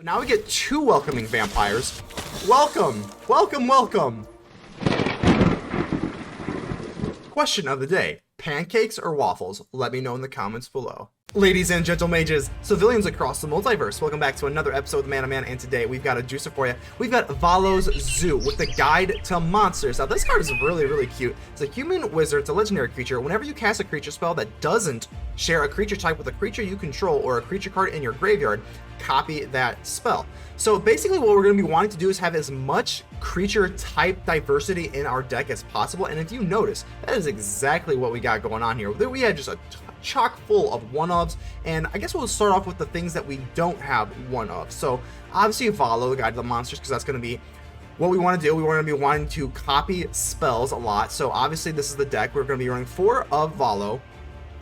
Now we get 2 welcoming vampires. Welcome, welcome, welcome. Question of the day: pancakes or waffles? Let me know in the comments below. Ladies and gentlemages, civilians across the multiverse, welcome back to another episode of Man to Man, and today we've got a juicer for you. We've got VOLO'S Zoo with the Guide to Monsters. Now this card is really cute. It's a human wizard, it's a legendary creature. Whenever you cast a creature spell that doesn't share a creature type with a creature you control or a creature card in your graveyard, copy that spell. So basically what we're going to be wanting to do is have as much creature type diversity in our deck as possible, and if you notice, that is exactly what we got going on here. We had just a chock full of one-ofs, and I guess we'll start off with the things that we don't have one of. So obviously VOLO, the Guide to the Monsters, because that's going to be what we want to do. We want to be wanting to copy spells a lot. So obviously this is the deck. We're going to be running 4 of VOLO.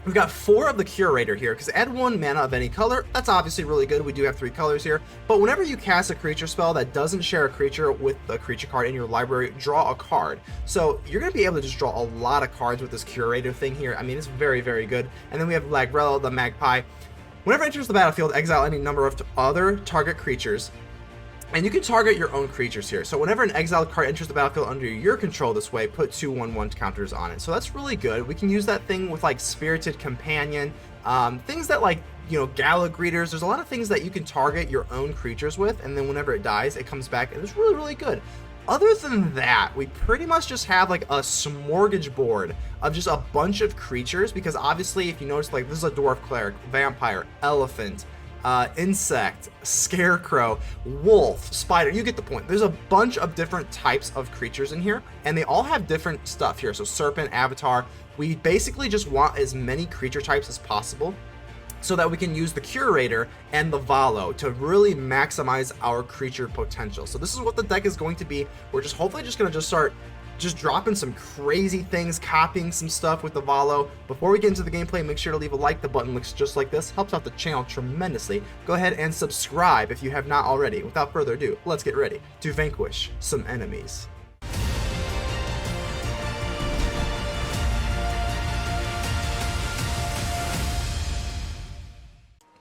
We've got 4 of the Curator here, because add 1 mana of any color, that's obviously really good. We do have 3 colors here, but whenever you cast a creature spell that doesn't share a creature with the creature card in your library, draw a card. So you're going to be able to just draw a lot of cards with this Curator thing here. I mean, it's very good. And then we have Lagrella, the Magpie. Whenever it enters the battlefield, exile any number of other target creatures. And you can target your own creatures here. So whenever an exiled card enters the battlefield under your control this way, put 2 1/1 counters on it. So that's really good. We can use that thing with like Spirited Companion, things that like, you know, Gala Greeters. There's a lot of things that you can target your own creatures with, and then whenever it dies, it comes back, and it's really good. Other than that, we pretty much just have like a smorgasbord of just a bunch of creatures, because obviously if you notice, like this is a Dwarf Cleric, Vampire, Elephant, insect, scarecrow, wolf, spider, you get the point. There's a bunch of different types of creatures in here, and they all have different stuff here. So Serpent, Avatar, we basically just want as many creature types as possible so that we can use the Curator and the VOLO to really maximize our creature potential. So this is what the deck is going to be. We're just hopefully just going to start dropping some crazy things, copying some stuff with the VOLO. Before we get into the gameplay, make sure to leave a like. The button looks just like this, helps out the channel tremendously. Go ahead and subscribe if you have not already. Without further ado, let's get ready to vanquish some enemies.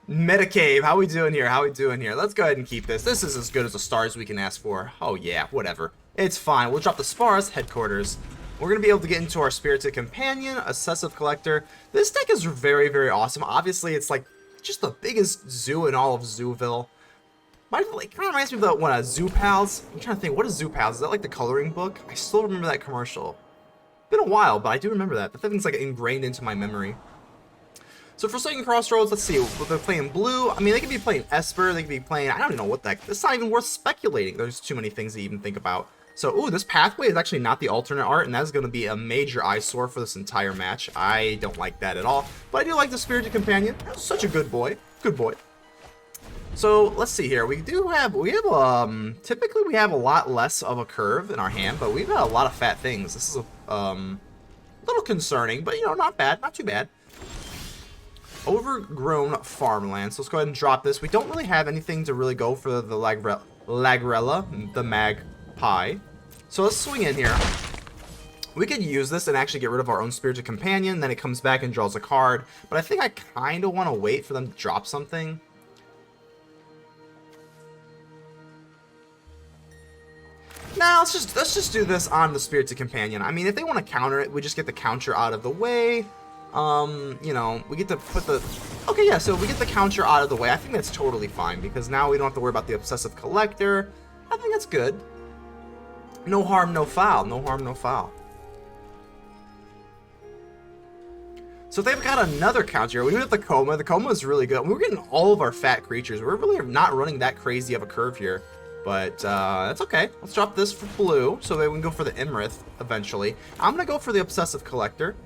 Metacave, how we doing here? How we doing here? Let's go ahead and keep this. This is as good as the stars we can ask for. Oh yeah, whatever. It's fine. We'll drop the Sparse Headquarters. We're going to be able to get into our Spirited Companion, Obsessive Collector. This deck is very awesome. Obviously, it's like just the biggest zoo in all of Zooville. It kind of reminds me of one of Zoo Pals. I'm trying to think, what is Zoo Pals? Is that like the coloring book? I still remember that commercial. Been a while, but I do remember that. The thing's like ingrained into my memory. So Forsaken Crossroads, let's see, they're playing blue. I mean, they could be playing Esper, they could be playing, I don't even know what that, it's not even worth speculating. There's too many things to even think about. So, ooh, this pathway is actually not the alternate art, and that is going to be a major eyesore for this entire match. I don't like that at all, but I do like the Spirited Companion. Such a good boy. Good boy. So, let's see here. Typically we have a lot less of a curve in our hand, but we've got a lot of fat things. This is a little concerning, but, you know, not bad, not too bad. Overgrown Farmland. So let's go ahead and drop this. We don't really have anything to really go for the Lagrella, the Magpie. So let's swing in here. We could use this and actually get rid of our own Spirited Companion. Then it comes back and draws a card. But I think I kind of want to wait for them to drop something. Now let's just do this on the Spirited Companion. I mean, if they want to counter it, we just get the counter out of the way. You know, we get to put the... Okay, yeah, so we get the counter out of the way. I think that's totally fine, because now we don't have to worry about the Obsessive Collector. I think that's good. No harm, no foul. No harm, no foul. So they've got another counter here. We do have the Koma. The Koma is really good. We're getting all of our fat creatures. We're really not running that crazy of a curve here. But, that's okay. Let's drop this for blue, so that we can go for the Imrith eventually. I'm going to go for the Obsessive Collector.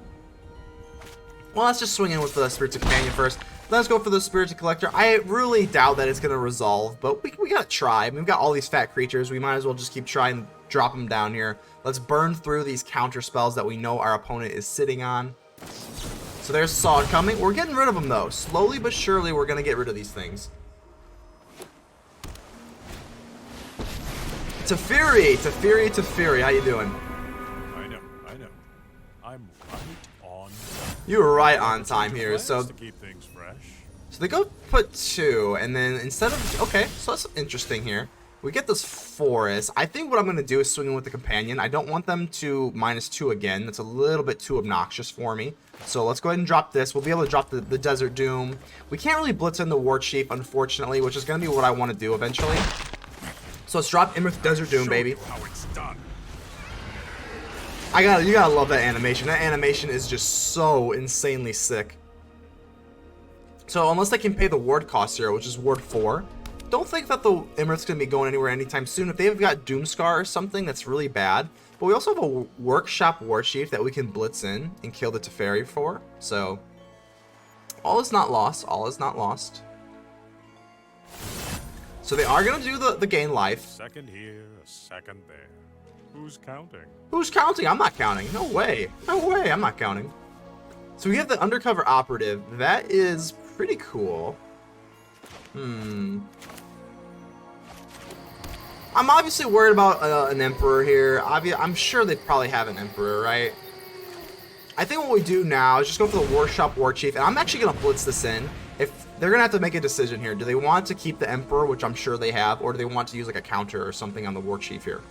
Well, let's just swing in with the Spirited Companion first. Let's go for the Spirited Collector. I really doubt that it's going to resolve, but we got to try. We've got all these fat creatures. We might as well just keep trying to drop them down here. Let's burn through these counter spells that we know our opponent is sitting on. So there's Saw coming. We're getting rid of them, though. Slowly but surely, we're going to get rid of these things. Teferi, how you doing? I know. I'm right on time. You were right on time here. So To keep things fresh. they go put 2, and then instead of... Okay, so that's interesting here. We get this forest. I think what I'm going to do is swing in with the companion. I don't want them to -2 again. That's a little bit too obnoxious for me. So let's go ahead and drop this. We'll be able to drop the Desert Doom. We can't really blitz in the Warchief, unfortunately, which is going to be what I want to do eventually. So let's drop Imrith Desert Doom, baby. You gotta love that animation. That animation is just so insanely sick. So unless they can pay the ward cost here, which is ward 4, don't think that the Imrith's gonna be going anywhere anytime soon. If they've got Doomscar or something, that's really bad. But we also have a Workshop Warchief that we can blitz in and kill the Teferi for. So all is not lost. All is not lost. So they are gonna do the gain life. Second here, a second there. Who's counting? Who's counting? I'm not counting. No way. No way. I'm not counting. So we have the Undercover Operative. That is pretty cool. I'm obviously worried about an Emperor here. I'm sure they probably have an Emperor, right? I think what we do now is just go for the Workshop Warchief, and I'm actually going to blitz this in. If they're going to have to make a decision here. Do they want to keep the Emperor, which I'm sure they have, or do they want to use like a counter or something on the Warchief here?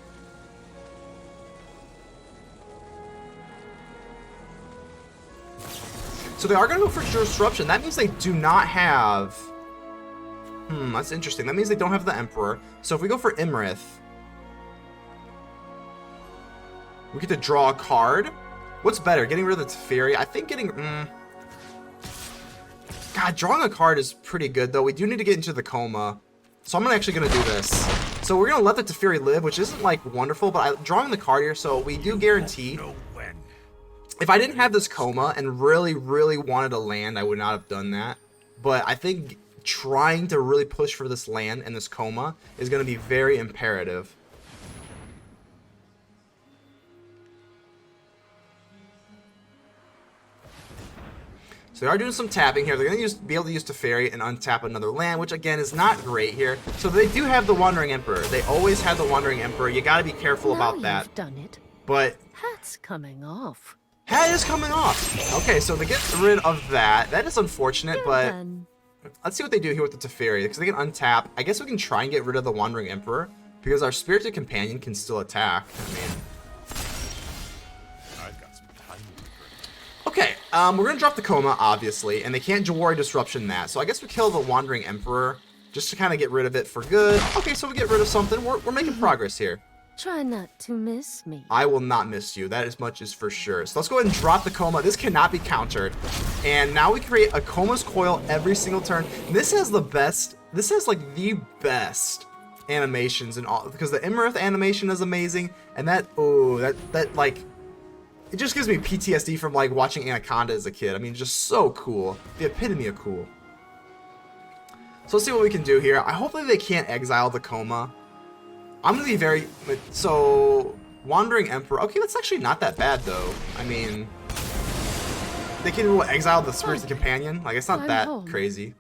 So they are going to go for Disruption. That means they do not have... that's interesting. That means they don't have the Emperor. So if we go for Imrith, we get to draw a card. What's better, getting rid of the Teferi? I think getting... God, drawing a card is pretty good, though. We do need to get into the Koma. So I'm actually going to do this. So we're going to let the Teferi live, which isn't, like, wonderful, but drawing the card here, so we do guarantee... If I didn't have this Koma and really, really wanted a land, I would not have done that. But I think trying to really push for this land and this Koma is going to be very imperative. So they are doing some tapping here. They're going to be able to use Teferi and untap another land, which again is not great here. So they do have the Wandering Emperor. They always have the Wandering Emperor. You got to be careful about that. You've done it. But Hat's coming off. Hat is coming off. Okay, so they get rid of that. That is unfortunate, but let's see what they do here with the Teferi, because they can untap. I guess we can try and get rid of the Wandering Emperor, because our Spirited Companion can still attack. I mean, I've got some time. okay, we're gonna drop the Koma, obviously, and they can't Jawari Disruption that. So I guess we kill the Wandering Emperor just to kind of get rid of it for good. Okay, so we get rid of something. We're making progress here. Try not to miss me. I will not miss you. That as much is for sure. So let's go ahead and drop the Koma. This cannot be countered. And now we create a Koma's Coil every single turn. This has the best, this has like the best animations in all, because the Imrith animation is amazing. And that, oh, that like, it just gives me PTSD from like watching Anaconda as a kid. I mean, just so cool. The epitome of cool. So let's see what we can do here. Hopefully they can't exile the Koma. I'm going to be very... So, Wandering Emperor... Okay, that's actually not that bad, though. I mean... They can exile the Spirited Companion. Like, it's not that crazy.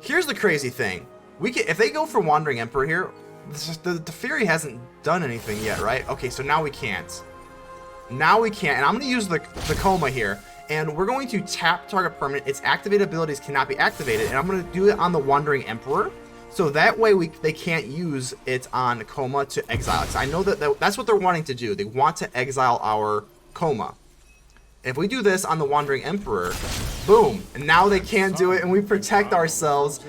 Here's the crazy thing. If they go for Wandering Emperor here, the Teferi hasn't done anything yet, right? Okay, so now we can't. Now we can't. And I'm going to use the Koma here. And we're going to tap target permanent. Its activated abilities cannot be activated. And I'm going to do it on the Wandering Emperor. So that way they can't use it on Koma to exile. So I know that's what they're wanting to do. They want to exile our Koma. If we do this on the Wandering Emperor, boom, and now they can't do it, and we protect ourselves.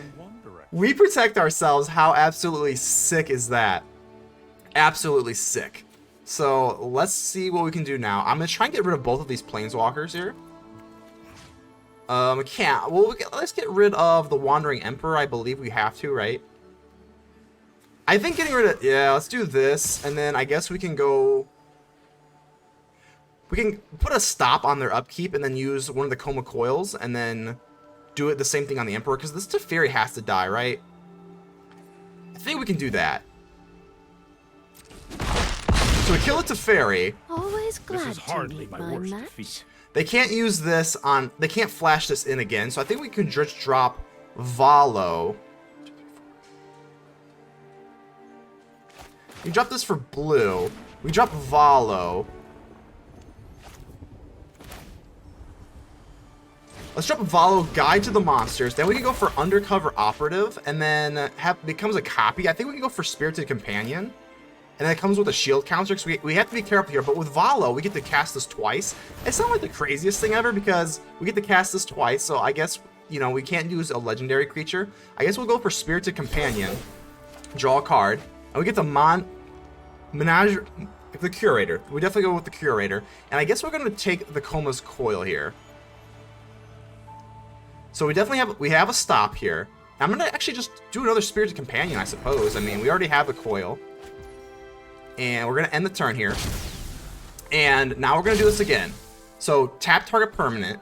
We protect ourselves. How absolutely sick is that? Absolutely sick. So let's see what we can do now. I'm going to try and get rid of both of these Planeswalkers here. Can't. Well, let's get rid of the Wandering Emperor. I believe we have to, right? I think getting rid of... Yeah, let's do this. And then I guess we can go... We can put a stop on their upkeep and then use one of the Koma Coils and then do it the same thing on the Emperor, because this Teferi has to die, right? I think we can do that. So we kill the Teferi. Always glad This is hardly to my meet worst match. defeat. They can't use this on... They can't flash this in again, so I think we can just drop Volo. We drop this for blue. We drop Volo. Let's drop a Volo Guide to the Monsters. Then we can go for Undercover Operative, and then becomes a copy. I think we can go for Spirited Companion. And then it comes with a shield counter, so we have to be careful here. But with Volo, we get to cast this twice. It's not like the craziest thing ever because we get to cast this twice. So I guess, you know, we can't use a legendary creature. I guess we'll go for Spirited Companion, draw a card, and we get the Menagerie, the Curator. We definitely go with the Curator. And I guess we're going to take the Koma's Coil here. So we definitely have a stop here. I'm going to actually just do another Spirited Companion, I suppose. I mean, we already have the Coil. And we're going to end the turn here. And now we're going to do this again. So tap target permanent.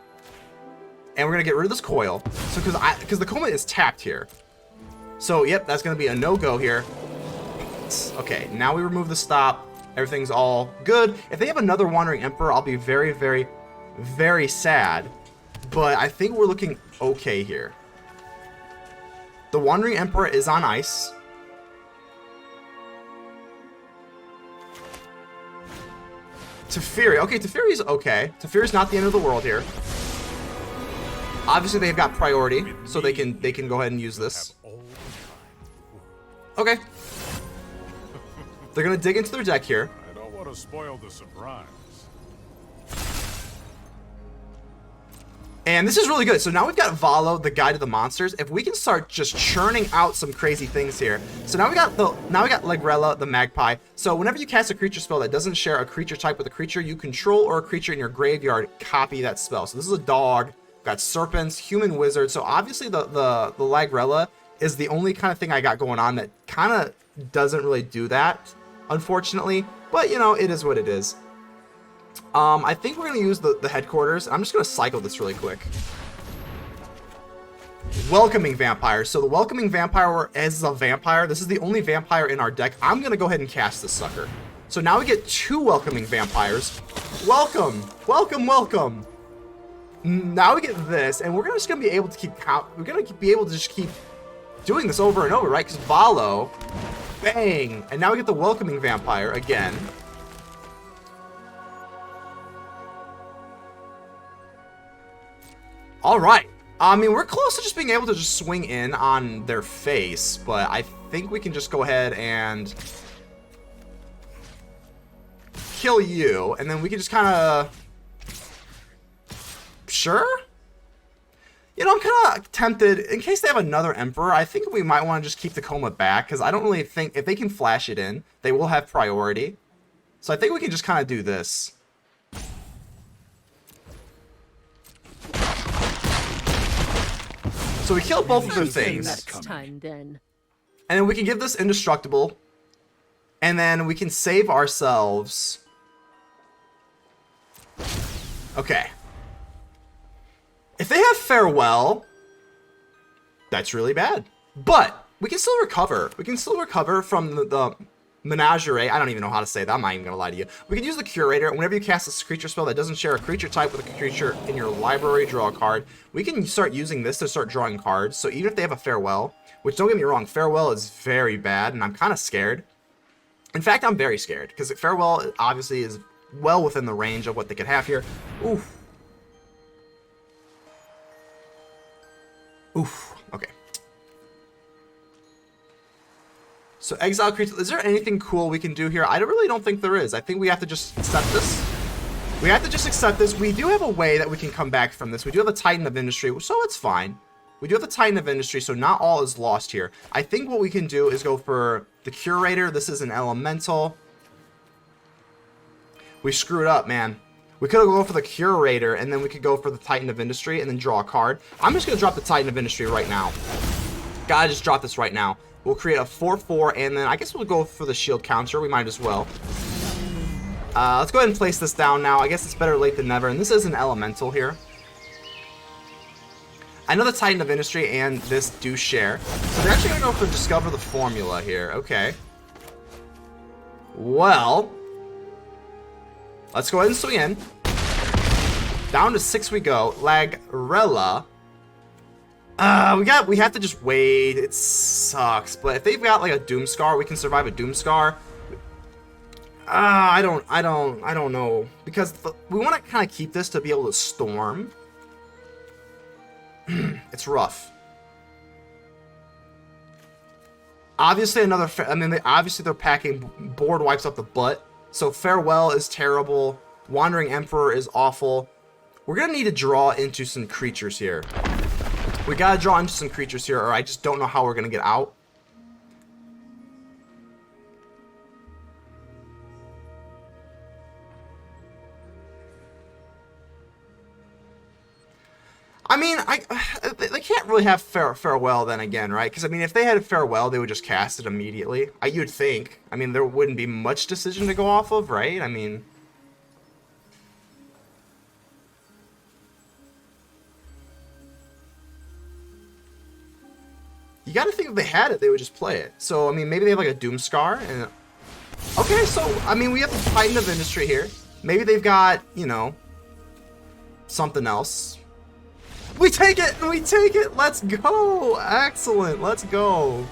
And we're going to get rid of this Coil. So because the Koma is tapped here. So yep, that's going to be a no-go here. Okay, now we remove the stop. Everything's all good. If they have another Wandering Emperor, I'll be very, very, very sad. But I think we're looking okay here. The Wandering Emperor is on ice. Teferi. Okay, Teferi's okay. Teferi's not the end of the world here. Obviously, they've got priority, so they can go ahead and use this. Okay. They're gonna dig into their deck here. I don't want to spoil the surprise. And this is really good. So now we've got Volo, the Guide to the Monsters. If we can start just churning out some crazy things here. So now we got Legrella, the Magpie. So whenever you cast a creature spell that doesn't share a creature type with a creature you control or a creature in your graveyard, copy that spell. So this is a dog. We've got serpents, human wizard. So obviously the Legrella is the only kind of thing I got going on that kind of doesn't really do that, unfortunately. But you know, it is what it is. I think we're going to use the headquarters. I'm just going to cycle this really quick. Welcoming Vampire. So the Welcoming Vampire is a vampire. This is the only vampire in our deck. I'm going to go ahead and cast this sucker. So now we get 2 Welcoming Vampires. Welcome. Welcome, welcome. Now we get this, and we're just going to be able to keep we're going to be able to just keep doing this over and over, right? Because Volo, bang. And now we get the Welcoming Vampire again. All right. I mean, we're close to just being able to just swing in on their face, but I think we can just go ahead and kill you, and then we can just kind of... Sure? You know, I'm kind of tempted, in case they have another Emperor, I think we might want to just keep the Koma back, because I don't really think, if they can flash it in, they will have priority. So I think we can just kind of do this. So we kill both of their things. Next time, then. And then we can give this indestructible. And then we can save ourselves. Okay. If they have Farewell, that's really bad. But we can still recover. We can still recover from the Menagerie. I don't even know how to say that. I'm not even going to lie to you. We can use the Curator. Whenever you cast a creature spell that doesn't share a creature type with a creature in your library, draw a card. We can start using this to start drawing cards. So even if they have a Farewell, which don't get me wrong, Farewell is very bad, and I'm kind of scared. In fact, I'm very scared, because Farewell obviously is well within the range of what they could have here. Oof. Oof. Okay. So exile creature. Is there anything cool we can do here? I really don't think there is. I think we have to just accept this. We have to just accept this. We do have a way that we can come back from this. We do have a Titan of Industry, so it's fine. We do have the Titan of Industry, so not all is lost here. I think what we can do is go for the Curator. This is an Elemental. We screwed up, man. We could have gone for the Curator, and then we could go for the Titan of Industry, and then draw a card. I'm just going to drop the Titan of Industry right now. Gotta just drop this right now. We'll create a 4/4, and then I guess we'll go for the shield counter. We might as well. Let's go ahead and place this down now. I guess it's better late than never, and this is an Elemental here. I know the Titan of Industry and this do share. So they're actually going to go for Discover the Formula here. Okay. Well, let's go ahead and swing in. Down to 6 we go. Legrella. We have to just wait. It sucks. But if they've got like a Doomscar, we can survive a Doomscar. I don't know. Because we want to kind of keep this to be able to storm. It's rough. Obviously, obviously they're packing board wipes up the butt. So Farewell is terrible. Wandering Emperor is awful. We're gonna need to draw into some creatures here. We gotta draw into some creatures here, or I just don't know how we're gonna get out. I mean, they can't really have Farewell then again, right? Because, I mean, if they had Farewell, they would just cast it immediately. You'd think. I mean, there wouldn't be much decision to go off of, right? I mean... You gotta think if they had it, they would just play it. So, I mean, maybe they have, like, a Doomscar, and... Okay, so, I mean, we have the Titan of Industry here. Maybe they've got, you know... something else. We take it! We take it! Let's go! Excellent! Let's go!